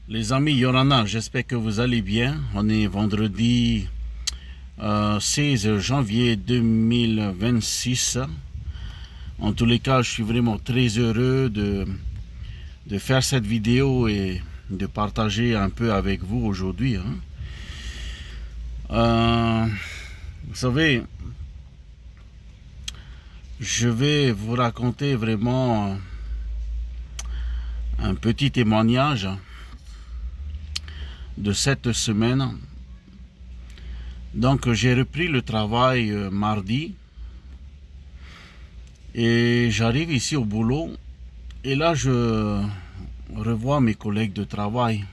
Les amis Yorana, j'espère que vous allez bien. On est vendredi 16 janvier 2026. En tous les cas, je suis vraiment très heureux de faire cette vidéo et de partager un peu avec vous aujourd'hui. Vous savez, je vais vous raconter vraiment un petit témoignage de cette semaine. Donc j'ai repris le travail mardi et j'arrive ici au boulot et là je revois mes collègues de travail.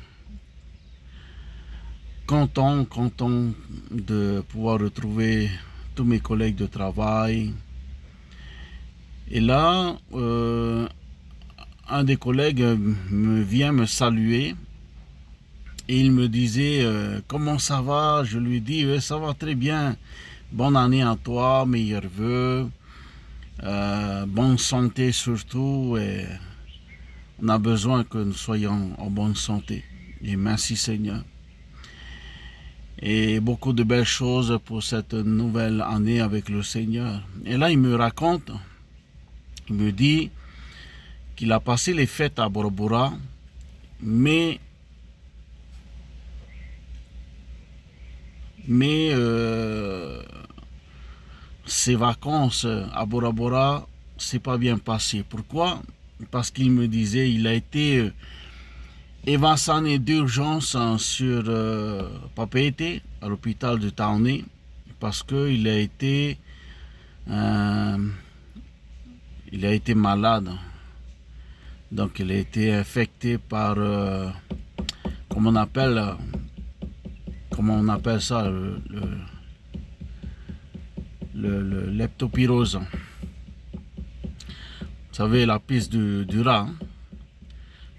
Content de pouvoir retrouver tous mes collègues de travail. Et là, un des collègues vient me saluer et il me disait comment ça va. Je lui dis ça va très bien, bonne année à toi, meilleurs vœux, bonne santé surtout, et on a besoin que nous soyons en bonne santé, et merci Seigneur, et beaucoup de belles choses pour cette nouvelle année avec le Seigneur. Et là il me raconte, il me dit qu'il a passé les fêtes à Bora Bora, mais ses vacances à Bora Bora, c'est pas bien passé. Pourquoi? Parce qu'il me disait il a été évacué d'urgence sur Papeete, à l'hôpital de Taoné, parce qu'il il a été malade. Donc il a été infecté par comment on appelle ça, le leptopyrose. Vous savez, la peste du rat.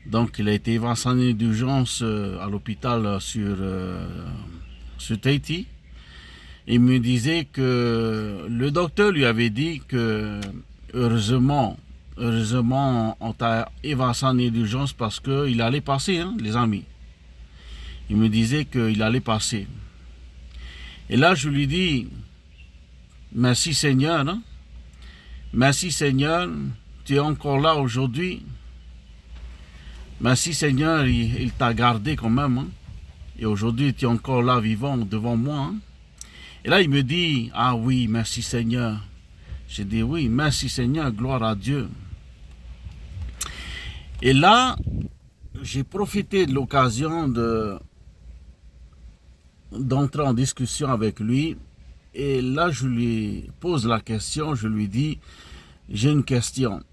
Donc il a été évacué d'urgence à l'hôpital sur Tahiti. Il me disait que le docteur lui avait dit que heureusement on t'a évacué d'urgence parce qu'il allait passer, les amis. Il me disait qu'il allait passer. Et là je lui dis merci Seigneur, merci Seigneur, tu es encore là aujourd'hui. Merci Seigneur, il t'a gardé quand même. Et aujourd'hui, tu es encore là vivant devant moi. Et là, il me dit, ah oui, merci Seigneur. J'ai dit, oui, merci Seigneur, gloire à Dieu. Et là, j'ai profité de l'occasion d'entrer en discussion avec lui. Et là, je lui pose la question, je lui dis, j'ai une question.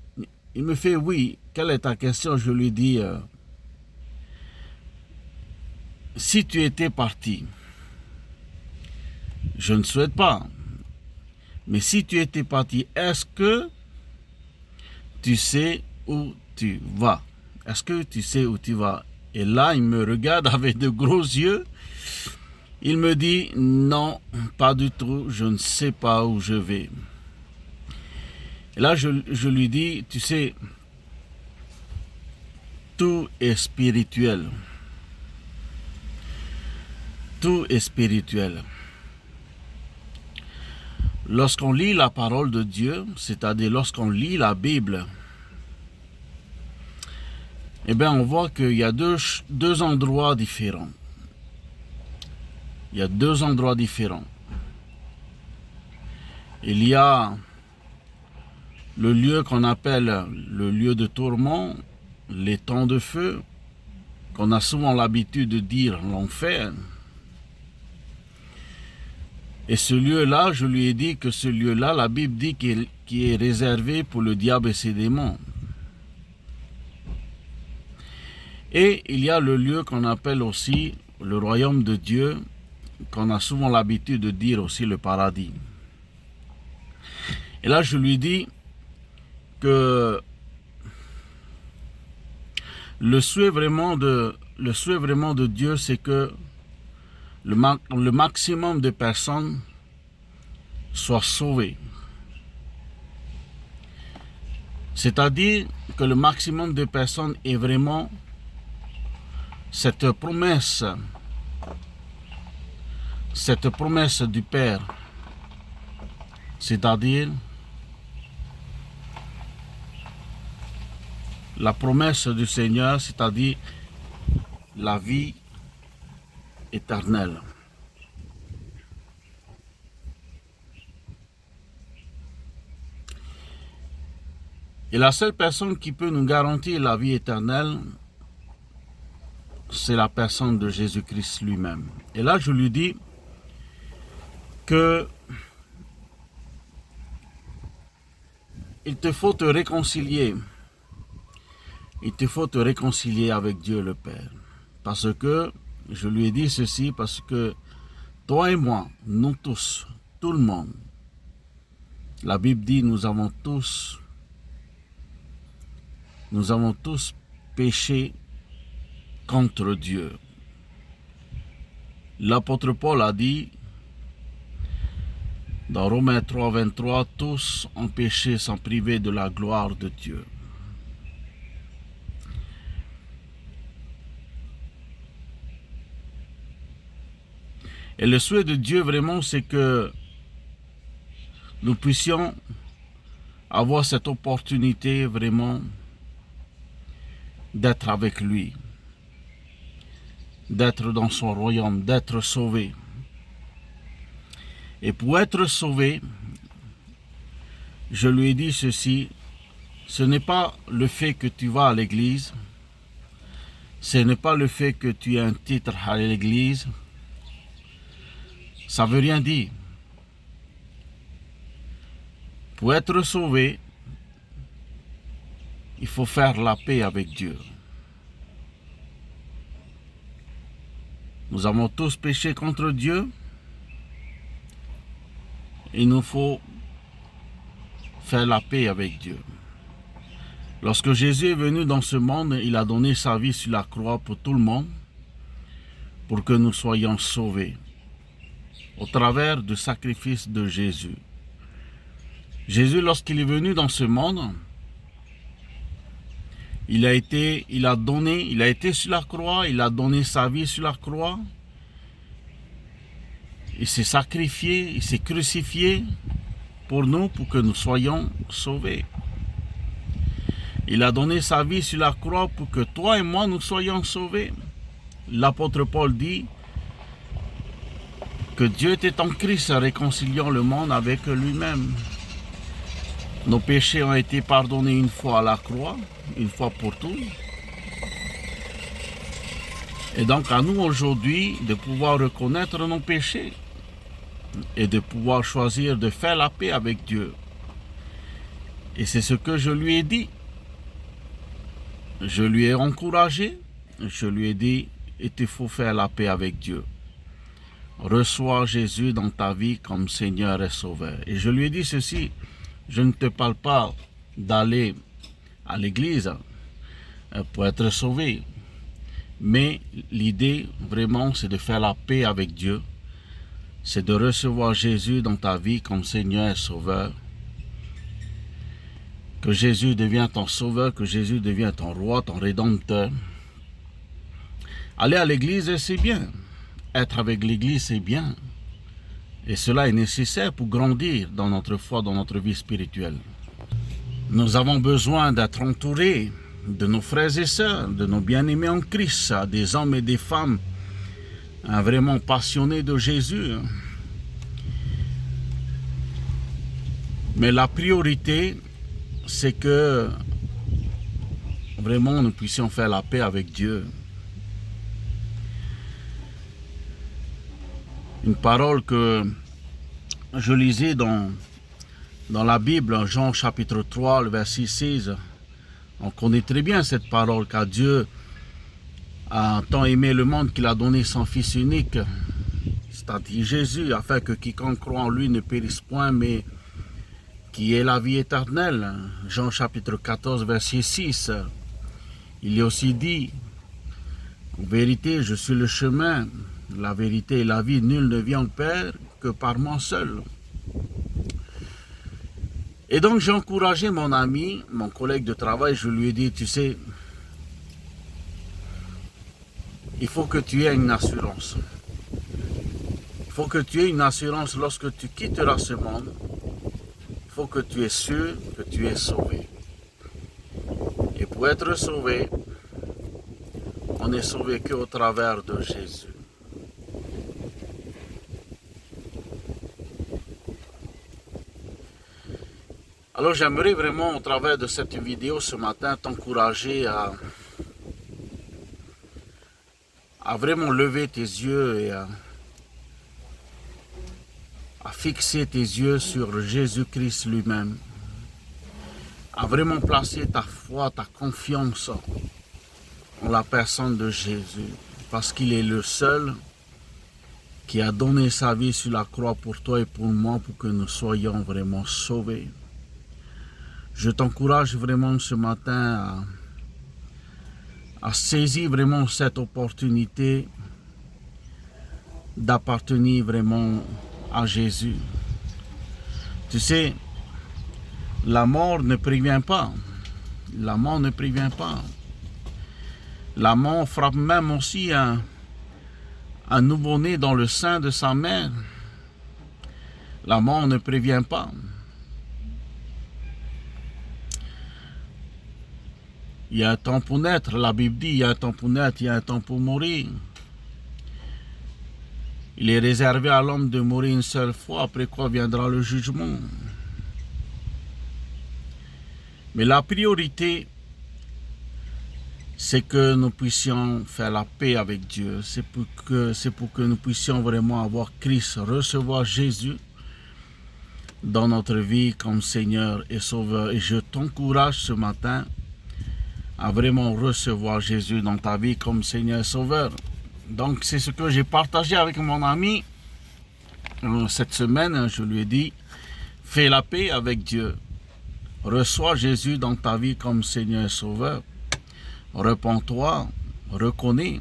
Il me fait, oui, quelle est ta question? Je lui dis, si tu étais parti, je ne souhaite pas, mais si tu étais parti, est-ce que tu sais où tu vas? Est-ce que tu sais où tu vas? Et là, il me regarde avec de gros yeux. Il me dit, non, pas du tout, je ne sais pas où je vais. Et là, je lui dis, tu sais, tout est spirituel. Tout est spirituel. Lorsqu'on lit la parole de Dieu, c'est-à-dire lorsqu'on lit la Bible, eh bien, on voit qu'il y a deux endroits différents. Il y a deux endroits différents. Il y a le lieu qu'on appelle le lieu de tourment, les temps de feu, qu'on a souvent l'habitude de dire l'enfer. Et ce lieu-là, je lui ai dit que ce lieu-là, la Bible dit qu'il est réservé pour le diable et ses démons. Et il y a le lieu qu'on appelle aussi le royaume de Dieu, qu'on a souvent l'habitude de dire aussi le paradis. Et là, je lui dis que le souhait vraiment de Dieu, c'est que le maximum de personnes soient sauvées. C'est-à-dire que le maximum de personnes aient vraiment cette promesse du Père, c'est-à-dire la promesse du Seigneur, c'est-à-dire la vie éternelle. Et la seule personne qui peut nous garantir la vie éternelle, c'est la personne de Jésus-Christ lui-même. Et là, je lui dis que il te faut te réconcilier. Il te faut te réconcilier avec Dieu le Père. Parce que, je lui ai dit ceci, parce que toi et moi, nous tous, tout le monde, la Bible dit nous avons tous péché contre Dieu. L'apôtre Paul a dit dans Romains 3, 23, tous ont péché sans priver de la gloire de Dieu. Et le souhait de Dieu vraiment, c'est que nous puissions avoir cette opportunité vraiment d'être avec lui, d'être dans son royaume, d'être sauvé. Et pour être sauvé, je lui ai dit ceci, ce n'est pas le fait que tu vas à l'église, ce n'est pas le fait que tu aies un titre à l'église, ça ne veut rien dire. Pour être sauvé, il faut faire la paix avec Dieu. Nous avons tous péché contre Dieu. Il nous faut faire la paix avec Dieu. Lorsque Jésus est venu dans ce monde, il a donné sa vie sur la croix pour tout le monde, pour que nous soyons sauvés, au travers du sacrifice de Jésus. Jésus, lorsqu'il est venu dans ce monde, il a été sur la croix, il a donné sa vie sur la croix, il s'est sacrifié, il s'est crucifié pour nous, pour que nous soyons sauvés. Il a donné sa vie sur la croix pour que toi et moi nous soyons sauvés. L'apôtre Paul dit que Dieu était en Christ réconciliant le monde avec lui-même. Nos péchés ont été pardonnés une fois à la croix, une fois pour toutes. Et donc à nous aujourd'hui de pouvoir reconnaître nos péchés et de pouvoir choisir de faire la paix avec Dieu. Et c'est ce que je lui ai dit. Je lui ai encouragé, je lui ai dit, il te faut faire la paix avec Dieu. Reçois Jésus dans ta vie comme Seigneur et Sauveur. Et je lui ai dit ceci, je ne te parle pas d'aller à l'église pour être sauvé. Mais l'idée vraiment c'est de faire la paix avec Dieu. C'est de recevoir Jésus dans ta vie comme Seigneur et Sauveur. Que Jésus devienne ton Sauveur, que Jésus devienne ton Roi, ton Rédempteur. Aller à l'église c'est bien. Être avec l'église c'est bien. Et cela est nécessaire pour grandir dans notre foi, dans notre vie spirituelle. Nous avons besoin d'être entourés de nos frères et sœurs, de nos bien-aimés en Christ, des hommes et des femmes vraiment passionnés de Jésus. Mais la priorité, c'est que vraiment nous puissions faire la paix avec Dieu. Une parole que je lisais dans la Bible, Jean chapitre 3, le verset 16. On connaît très bien cette parole, car Dieu a tant aimé le monde qu'il a donné son Fils unique, c'est-à-dire Jésus, afin que quiconque croit en lui ne périsse point, mais qui ait la vie éternelle. Jean chapitre 14, verset 6. Il est aussi dit, en vérité, je suis le chemin, la vérité et la vie, nul ne vient au Père que par moi seul. Et donc j'ai encouragé mon ami, mon collègue de travail, je lui ai dit, tu sais, il faut que tu aies une assurance. Il faut que tu aies une assurance lorsque tu quitteras ce monde. Il faut que tu es sûr que tu es sauvé. Et pour être sauvé, on n'est sauvé qu'au travers de Jésus. Alors j'aimerais vraiment au travers de cette vidéo ce matin t'encourager à vraiment lever tes yeux et à fixer tes yeux sur Jésus-Christ lui-même, à vraiment placer ta foi, ta confiance en la personne de Jésus, parce qu'il est le seul qui a donné sa vie sur la croix pour toi et pour moi, pour que nous soyons vraiment sauvés. Je t'encourage vraiment ce matin à saisir vraiment cette opportunité d'appartenir vraiment à Jésus. Tu sais, la mort ne prévient pas. La mort ne prévient pas. La mort frappe même aussi un nouveau-né dans le sein de sa mère. La mort ne prévient pas. Il y a un temps pour naître, la Bible dit, il y a un temps pour naître, il y a un temps pour mourir. Il est réservé à l'homme de mourir une seule fois, après quoi viendra le jugement. Mais la priorité, c'est que nous puissions faire la paix avec Dieu. C'est pour que nous puissions vraiment avoir Christ, recevoir Jésus dans notre vie comme Seigneur et Sauveur. Et je t'encourage ce matin à vraiment recevoir Jésus dans ta vie comme Seigneur et Sauveur. Donc c'est ce que j'ai partagé avec mon ami cette semaine. Je lui ai dit, fais la paix avec Dieu. Reçois Jésus dans ta vie comme Seigneur et Sauveur. Repens-toi, reconnais.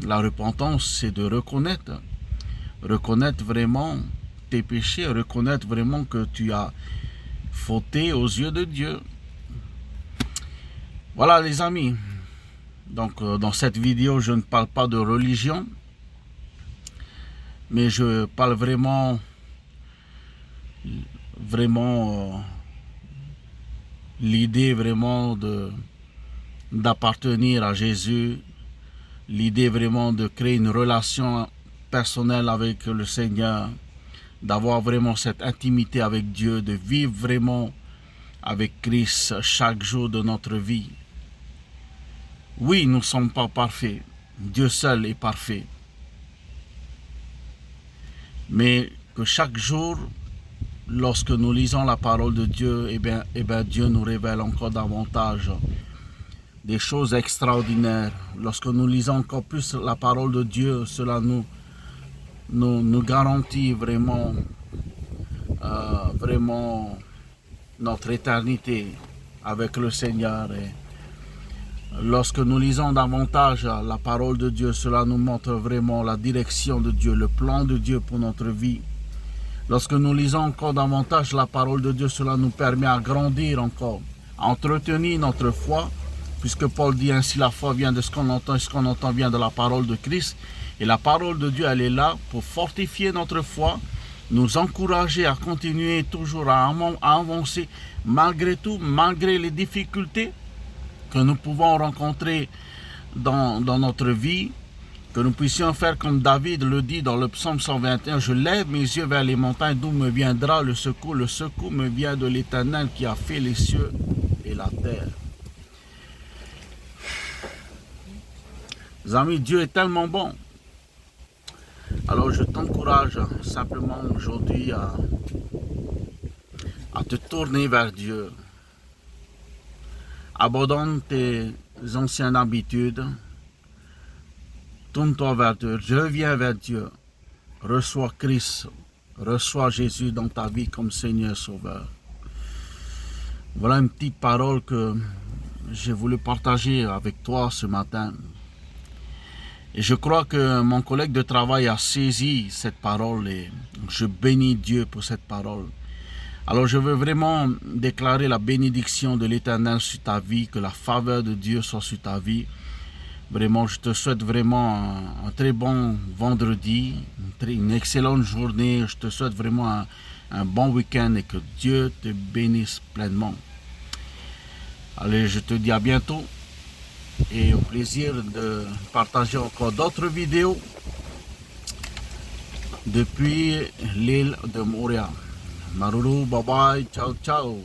La repentance, c'est de reconnaître. Reconnaître vraiment tes péchés, reconnaître vraiment que tu as fauté aux yeux de Dieu. Voilà les amis, donc dans cette vidéo je ne parle pas de religion, mais je parle vraiment l'idée vraiment d'appartenir à Jésus, l'idée vraiment de créer une relation personnelle avec le Seigneur, d'avoir vraiment cette intimité avec Dieu, de vivre vraiment avec Christ chaque jour de notre vie. Oui, nous ne sommes pas parfaits. Dieu seul est parfait. Mais que chaque jour, lorsque nous lisons la parole de Dieu, Dieu nous révèle encore davantage des choses extraordinaires. Lorsque nous lisons encore plus la parole de Dieu, cela nous garantit vraiment notre éternité avec le Seigneur. Et lorsque nous lisons davantage la parole de Dieu, cela nous montre vraiment la direction de Dieu, le plan de Dieu pour notre vie. Lorsque nous lisons encore davantage la parole de Dieu, cela nous permet à grandir encore, à entretenir notre foi, puisque Paul dit ainsi, la foi vient de ce qu'on entend, et ce qu'on entend vient de la parole de Christ. Et la parole de Dieu, elle est là pour fortifier notre foi, nous encourager à continuer toujours à avancer, malgré tout, malgré les difficultés que nous pouvons rencontrer dans notre vie, que nous puissions faire comme David le dit dans le psaume 121, « Je lève mes yeux vers les montagnes, d'où me viendra le secours me vient de l'Éternel qui a fait les cieux et la terre. » Les amis, Dieu est tellement bon. Alors je t'encourage simplement aujourd'hui à te tourner vers Dieu. Abandonne tes anciennes habitudes. Tourne-toi vers Dieu. Reviens vers Dieu. Reçois Christ. Reçois Jésus dans ta vie comme Seigneur et Sauveur. Voilà une petite parole que j'ai voulu partager avec toi ce matin. Et je crois que mon collègue de travail a saisi cette parole et je bénis Dieu pour cette parole. Alors je veux vraiment déclarer la bénédiction de l'Éternel sur ta vie, que la faveur de Dieu soit sur ta vie. Vraiment, je te souhaite vraiment un très bon vendredi, une excellente journée. Je te souhaite vraiment un bon week-end et que Dieu te bénisse pleinement. Allez, je te dis à bientôt et au plaisir de partager encore d'autres vidéos depuis l'île de Montréal. Maruru, bye bye, ciao ciao.